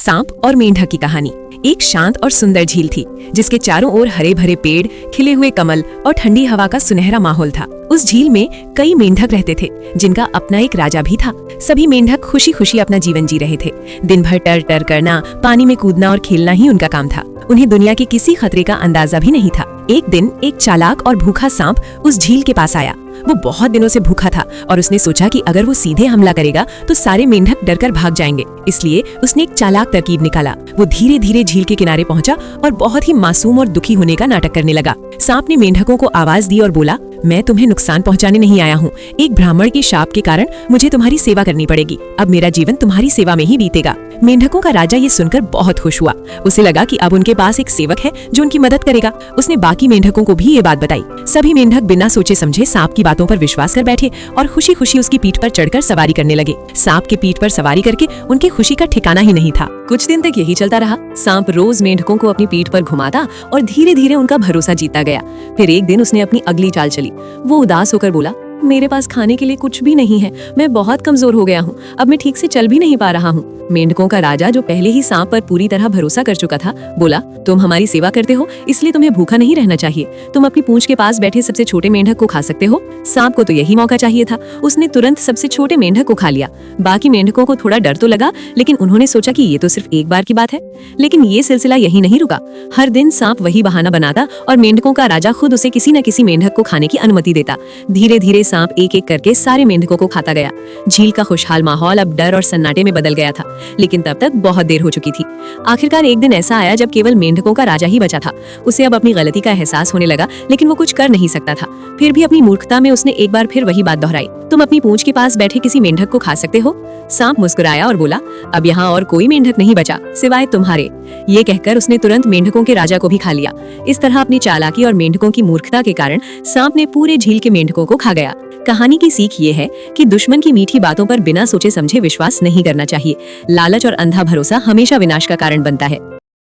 सांप और मेंढक की कहानी। एक शांत और सुंदर झील थी जिसके चारों ओर हरे भरे पेड़, खिले हुए कमल और ठंडी हवा का सुनहरा माहौल था। उस झील में कई मेंढक रहते थे जिनका अपना एक राजा भी था। सभी मेंढक खुशी खुशी अपना जीवन जी रहे थे। दिन भर टर टर करना, पानी में कूदना और खेलना ही उनका काम था। उन्हें दुनिया के किसी खतरे का अंदाजा भी नहीं था। एक दिन एक चालाक और भूखा सांप उस झील के पास आया। वो बहुत दिनों से भूखा था और उसने सोचा कि अगर वो सीधे हमला करेगा तो सारे मेंढक डरकर भाग जाएंगे। इसलिए उसने एक चालाक तरकीब निकाला। वो धीरे धीरे झील के किनारे पहुंचा और बहुत ही मासूम और दुखी होने का नाटक करने लगा। सांप ने मेंढकों को आवाज दी और बोला, मैं तुम्हें नुकसान पहुंचाने नहीं आया हूँ। एक ब्राह्मण के शाप के कारण मुझे तुम्हारी सेवा करनी पड़ेगी। अब मेरा जीवन तुम्हारी सेवा में ही बीतेगा। मेंढकों का राजा ये सुनकर बहुत खुश हुआ। उसे लगा कि अब उनके पास एक सेवक है जो उनकी मदद करेगा। उसने बाकी मेंढकों को भी ये बात बताई। सभी मेंढक बिना सोचे समझे सांप की बातों पर विश्वास कर बैठे और खुशी खुशी उसकी पीठ पर चढ़कर सवारी करने लगे। सांप की पीठ पर सवारी करके उनकी खुशी का ठिकाना ही नहीं था। कुछ दिन तक यही चलता रहा। सांप रोज मेंढकों को अपनी पीठ पर घुमाता और धीरे धीरे उनका भरोसा जीता गया। फिर एक दिन उसने अपनी अगली चाल चली। वो उदास होकर बोला, मेरे पास खाने के लिए कुछ भी नहीं है। मैं बहुत कमजोर हो गया हूँ। अब मैं ठीक से चल भी नहीं पा रहा हूँ। मेंढकों का राजा, जो पहले ही सांप पर पूरी तरह भरोसा कर चुका था, बोला, तुम हमारी सेवा करते हो इसलिए तुम्हें भूखा नहीं रहना चाहिए। तुम अपनी पूंछ के पास बैठे सबसे छोटे मेंढक को खा सकते हो। सांप को तो यही मौका चाहिए था। उसने तुरंत सबसे छोटे मेंढक को खा लिया। बाकी मेंढकों को थोड़ा डर तो लगा, लेकिन उन्होंने सोचा कि ये तो सिर्फ एक बार की बात है। लेकिन ये सिलसिला यही नहीं रुका। हर दिन सांप वही बहाना बनाता और मेंढकों का राजा खुद उसे किसी न किसी मेंढक को खाने की अनुमति देता। धीरे धीरे सांप एक एक करके सारे मेंढकों को खाता गया। झील का खुशहाल माहौल अब डर और सन्नाटे में बदल गया था, लेकिन तब तक बहुत देर हो चुकी थी। आखिरकार एक दिन ऐसा आया जब केवल मेंढकों का राजा ही बचा था। उसे अब अपनी गलती का एहसास होने लगा, लेकिन वो कुछ कर नहीं सकता था। फिर भी अपनी मूर्खता में उसने एक बार फिर वही बात दोहराई, तुम अपनी पूंछ के पास बैठे किसी मेंढक को खा सकते हो। सांप मुस्कुराया और बोला, अब यहाँ और कोई मेंढक नहीं बचा सिवाय तुम्हारे। ये कहकर उसने तुरंत मेंढकों के राजा को भी खा लिया। इस तरह अपनी चालाकी और मेंढकों की मूर्खता के कारण सांप ने पूरे झील के मेंढकों को खा गया। कहानी की सीख ये है कि दुश्मन की मीठी बातों पर बिना सोचे समझे विश्वास नहीं करना चाहिए। लालच और अंधा भरोसा हमेशा विनाश का कारण बनता है।